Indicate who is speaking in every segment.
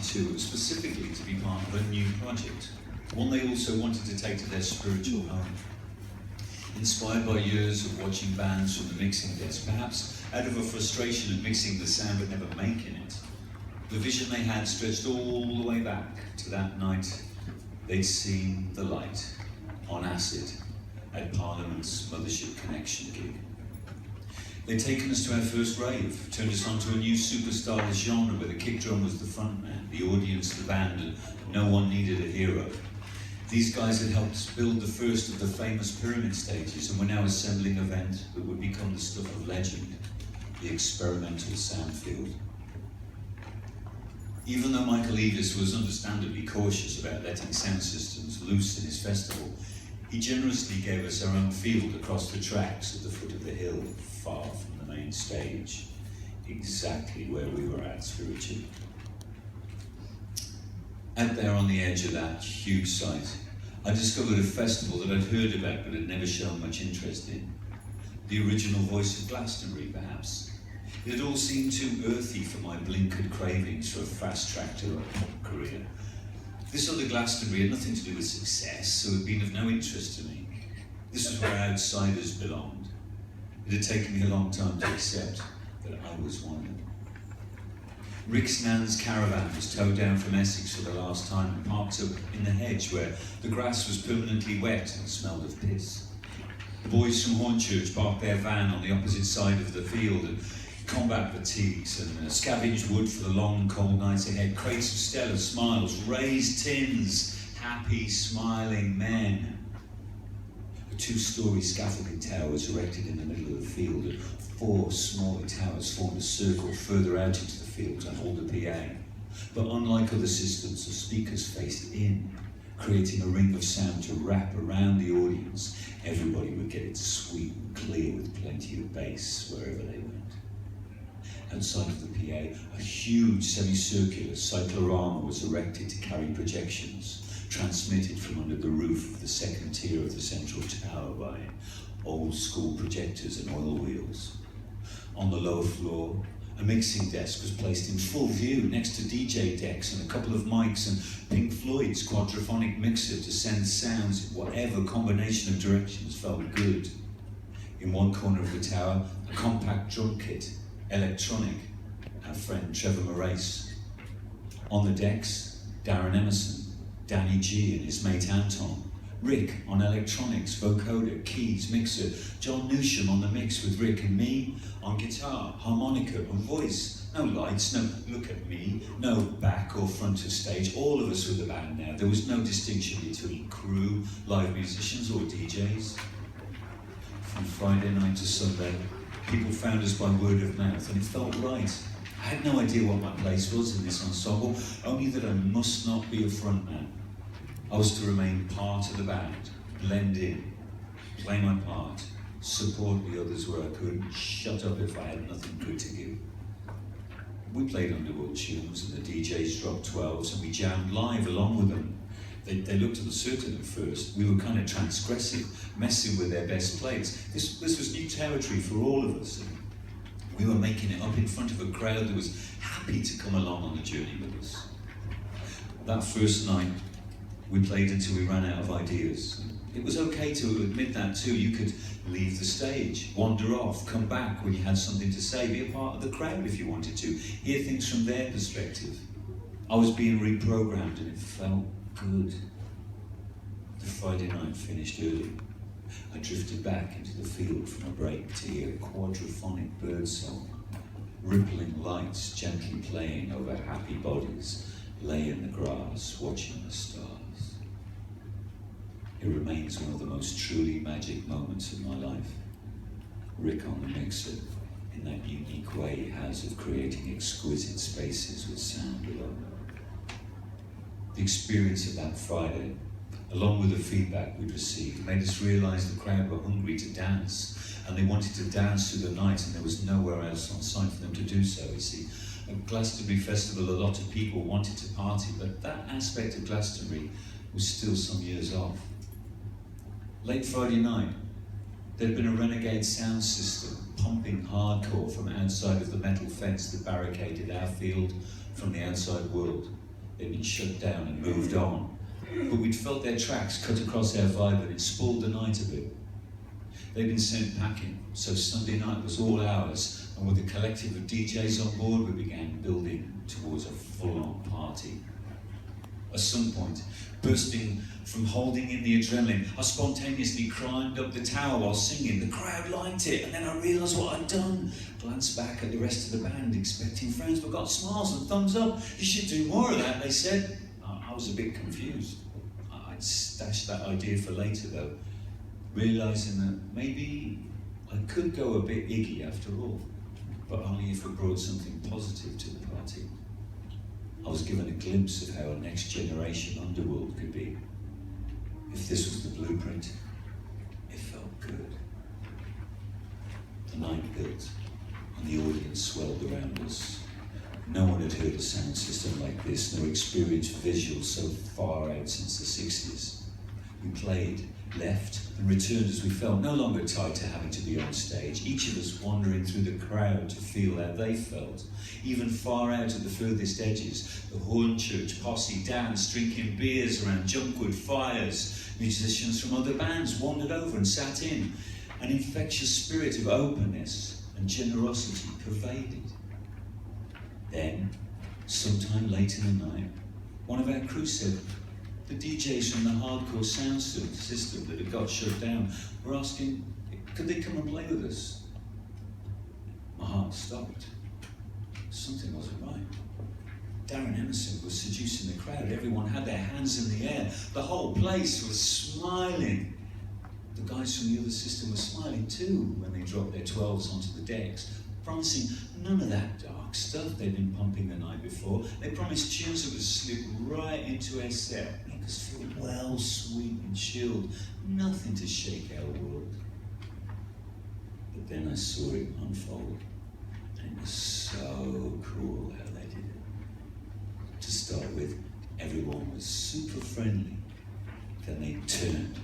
Speaker 1: tour specifically to be part of a new project, one they also wanted to take to their spiritual home. Inspired by years of watching bands from the mixing desk, perhaps out of a frustration of mixing the sound but never making it, the vision they had stretched all the way back to that night they'd seen the light on acid at Parliament's Mothership Connection gig. They'd taken us to our first rave, turned us onto a new superstar genre where the kick drum was the front man, the audience the band, and no one needed a hero. These guys had helped us build the first of the famous pyramid stages and were now assembling an event that would become the stuff of legend, the experimental sound field. Even though Michael Eavis was understandably cautious about letting sound systems loose in his festival, he generously gave us our own field across the tracks at the foot of the hill, far from the main stage, exactly where we were at spiritually. Out there on the edge of that huge site, I discovered a festival that I'd heard about but had never shown much interest in. The original Voice of Glastonbury, perhaps. It had all seemed too earthy for my blinkered cravings for a fast track to a pop career. This other Glastonbury had nothing to do with success, so it had been of no interest to me. This was where outsiders belonged. It had taken me a long time to accept that I was one of them. Rick Snan's caravan was towed down from Essex for the last time and parked up in the hedge where the grass was permanently wet and smelled of piss. The boys from Hornchurch parked their van on the opposite side of the field and combat fatigues and scavenged wood for the long, cold nights ahead. Crates of Stella, smiles, raised tins, happy, smiling men. A two-storey scaffolding tower was erected in the middle of the field, and 4 smaller towers formed a circle further out into the field to hold the PA. But unlike other systems, the speakers faced in, creating a ring of sound to wrap around the audience. Everybody would get it sweet and clear with plenty of bass wherever they went. Outside of the PA, a huge semicircular cyclorama was erected to carry projections, transmitted from under the roof of the second tier of the central tower by old school projectors and oil wheels. On the lower floor, a mixing desk was placed in full view next to DJ decks and a couple of mics and Pink Floyd's quadraphonic mixer to send sounds in whatever combination of directions felt good. In one corner of the tower, a compact drum kit, electronic, our friend Trevor Morace. On the decks, Darren Emerson, Danny G and his mate Anton, Rick on electronics, vocoder, keys, mixer, John Newsham on the mix with Rick, and me on guitar, harmonica and voice. No lights, no look at me, no back or front of stage. All of us were the band now. There was no distinction between crew, live musicians or DJs. From Friday night to Sunday, people found us by word of mouth, and it felt right. I had no idea what my place was in this ensemble, only that I must not be a frontman. I was to remain part of the band, blend in, play my part, support the others where I could, shut up if I had nothing good to give. We played underworld tunes and the DJs dropped 12s and we jammed live along with them. They looked uncertain at first. We were kind of transgressive, messing with their best plates. This was new territory for all of us. And we were making it up in front of a crowd that was happy to come along on the journey with us. That first night, we played until we ran out of ideas. It was okay to admit that too. You could leave the stage, wander off, come back when you had something to say, be a part of the crowd if you wanted to, hear things from their perspective. I was being reprogrammed and it felt good. The Friday night finished early. I drifted back into the field from a break to hear quadraphonic birdsong, rippling lights gently playing over happy bodies, lay in the grass watching the stars. It remains one of the most truly magic moments of my life. Rick on the mixer, in that unique way he has of creating exquisite spaces with sound alone. The experience of that Friday, along with the feedback we'd received, made us realise the crowd were hungry to dance, and they wanted to dance through the night, and there was nowhere else on site for them to do so. You see, at Glastonbury Festival, a lot of people wanted to party, but that aspect of Glastonbury was still some years off. Late Friday night, there'd been a renegade sound system pumping hardcore from outside of the metal fence that barricaded our field from the outside world. They'd been shut down and moved on. But we'd felt their tracks cut across our vibe and it spoiled the night a bit. They'd been sent packing, so Sunday night was all ours, and with a collective of DJs on board, we began building towards a full-on party. At some point, bursting from holding in the adrenaline, I spontaneously climbed up the tower while singing. The crowd liked it, and then I realised what I'd done. Glanced back at the rest of the band, expecting friends, but got smiles and thumbs up. You should do more of that, they said. I was a bit confused. I'd stashed that idea for later, though, realising that maybe I could go a bit Iggy after all, but only if it brought something positive to the party. I was given a glimpse of how a next generation underworld could be. If this was the blueprint, it felt good. The night built, and the audience swelled around us. No one had heard a sound system like this, no experienced visuals so far out since the 60s. We played, left, and returned as we felt, no longer tied to having to be on stage, each of us wandering through the crowd to feel how they felt. Even far out at the furthest edges, the Hornchurch posse danced, drinking beers around junkwood fires. Musicians from other bands wandered over and sat in. An infectious spirit of openness and generosity pervaded. Then, sometime late in the night, one of our crew said, the DJs from the hardcore sound system that had got shut down were asking, could they come and play with us? My heart stopped. Something wasn't right. Darren Emerson was seducing the crowd. Everyone had their hands in the air. The whole place was smiling. The guys from the other system were smiling too when they dropped their 12s onto the decks, promising none of that dark stuff they'd been pumping the night before. They promised tunes that would slip right into our set, make us feel well, sweet and chilled. Nothing to shake our world. But then I saw it unfold, and it was so cool how they did it. To start with, everyone was super friendly. Then they turned,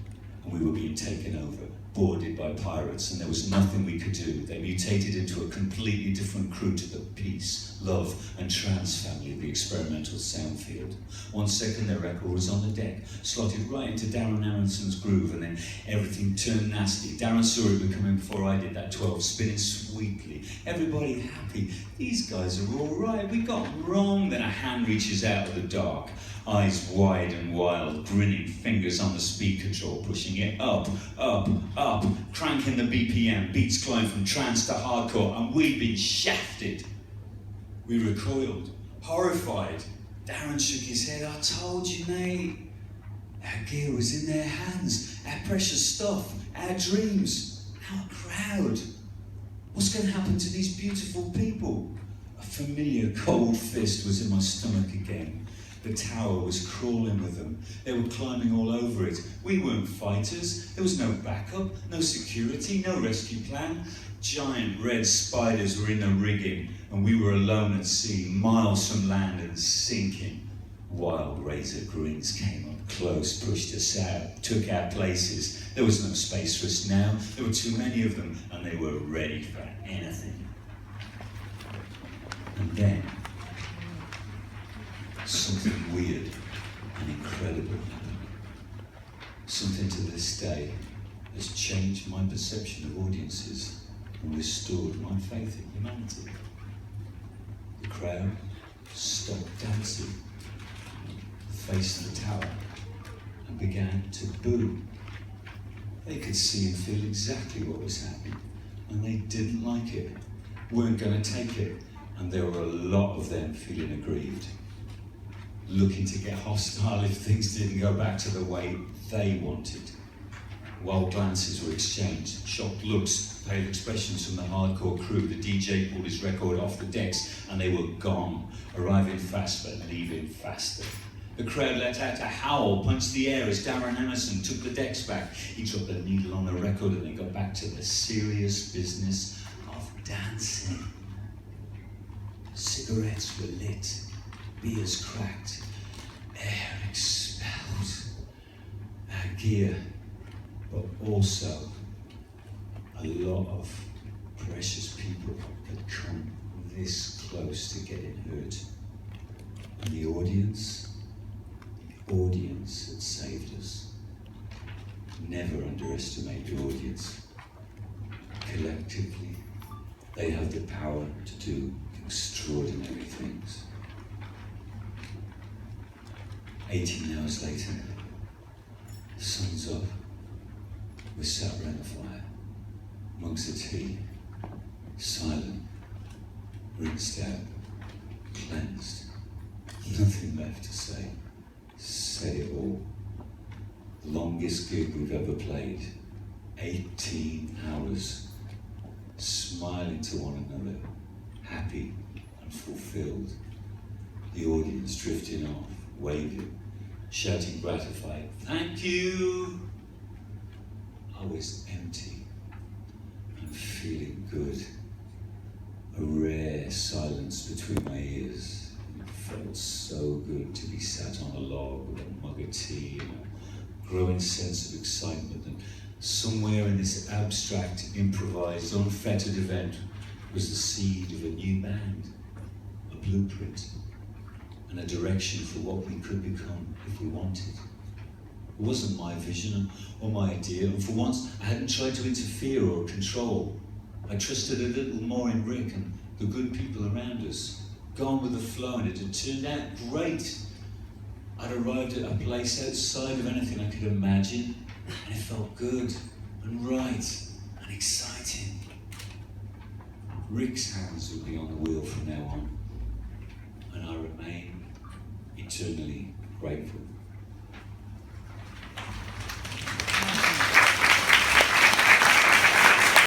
Speaker 1: and we were being taken over, boarded by pirates, and there was nothing we could do. They mutated into a completely different crew to the peace, love, and trance family of the experimental sound field. 1 second their record was on the deck, slotted right into Darren Aronson's groove, and then everything turned nasty. Darren saw it becoming before I did, that 12, spinning sweetly. Everybody happy. These guys are all right. We got wrong. Then a hand reaches out of the dark, eyes wide and wild, grinning, fingers on the speed control, pushing it up, up, up, cranking the BPM, beats climb from trance to hardcore, and we'd been shafted. We recoiled, horrified. Darren shook his head. I told you, mate. Our gear was in their hands, our precious stuff, our dreams, our crowd. What's going to happen to these beautiful people? A familiar cold fist was in my stomach again. The tower was crawling with them. They were climbing all over it. We weren't fighters. There was no backup, no security, no rescue plan. Giant red spiders were in the rigging, and we were alone at sea, miles from land and sinking. Wild razor grins came up close, pushed us out, took our places. There was no space for us now. There were too many of them, and they were ready for anything. And then, something weird and incredible happened. Something to this day has changed my perception of audiences and restored my faith in humanity. The crowd stopped dancing, faced the tower, and began to boo. They could see and feel exactly what was happening, and they didn't like it, weren't going to take it, and there were a lot of them feeling aggrieved, looking to get hostile if things didn't go back to the way they wanted. Wild glances were exchanged, shocked looks, pale expressions from the hardcore crew. The DJ pulled his record off the decks and they were gone, arriving faster and leaving faster. The crowd let out a howl, punched the air as Darren Emerson took the decks back. He dropped the needle on the record and they got back to the serious business of dancing. Cigarettes were lit, beers cracked, air expelled. Our gear, but also a lot of precious people had come this close to getting hurt. And the audience never underestimate your audience. Collectively, they have the power to do extraordinary things. 18 hours later, the sun's up. We're sat around the fire, mugs of tea, silent, rinsed out, cleansed. Nothing left to say. Said it all. The longest gig we've ever played. 18 hours. Smiling to one another, happy and fulfilled. The audience drifting off, waving, shouting gratified, "Thank you!" I was empty and feeling good. A rare silence between my ears. It felt so good to be sat on a log with a mug of tea and a growing sense of excitement. And somewhere in this abstract, improvised, unfettered event was the seed of a new band, a blueprint, and a direction for what we could become if we wanted. It wasn't my vision or my idea, and for once I hadn't tried to interfere or control. I trusted a little more in Rick and the good people around us, gone with the flow, and it had turned out great. I'd arrived at a place outside of anything I could imagine, and it felt good and right and exciting. Rick's hands would be on the wheel from now on, and I remain eternally grateful.